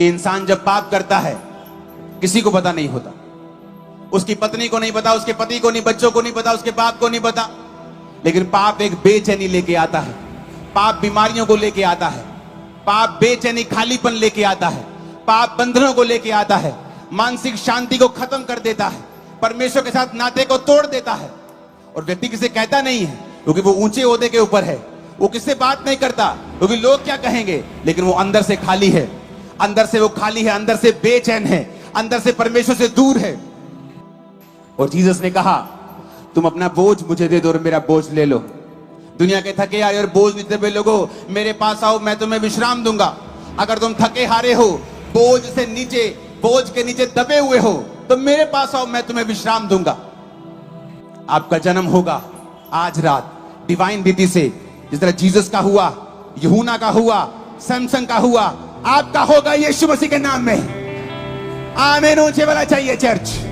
इंसान जब पाप करता है किसी को पता नहीं होता, उसकी पत्नी को नहीं पता, उसके पति को नहीं, बच्चों को नहीं पता, उसके बाप को नहीं पता। लेकिन पाप एक बेचैनी लेके आता है, पाप बीमारियों को लेके आता है, पाप बेचैनी खालीपन लेके आता है, पाप बंधनों को लेके आता है, मानसिक शांति को खत्म कर देता है, परमेश्वर के साथ नाते को तोड़ देता है। और व्यक्ति किसे कहता नहीं है क्योंकि वो ऊंचे ओहदे के ऊपर है, वो किससे बात नहीं करता क्योंकि लोग क्या कहेंगे, लेकिन वो अंदर से खाली है, अंदर से वो खाली है, अंदर से बेचैन है, अंदर से परमेश्वर से दूर है। और जीसस ने कहा तुम अपना बोझ मुझे दे दो और मेरा बोझ ले लो। दुनिया के थके हारे और बोझ नीचे हुए लोगों, मेरे पास आओ, मैं तुम्हें विश्राम दूंगा। अगर तुम थके हारे हो, बोझ से नीचे, बोझ के नीचे दबे हुए हो, तो मेरे पास आओ, मैं तुम्हें विश्राम दूंगा। आपका जन्म होगा आज रात डिवाइन विधि से, जिस तरह जीसस का हुआ, यूहन्ना का हुआ, सैमसन का हुआ, आपका होगा यीशु मसीह के नाम में। आमीन। ऊंचे वाला चाहिए चर्च।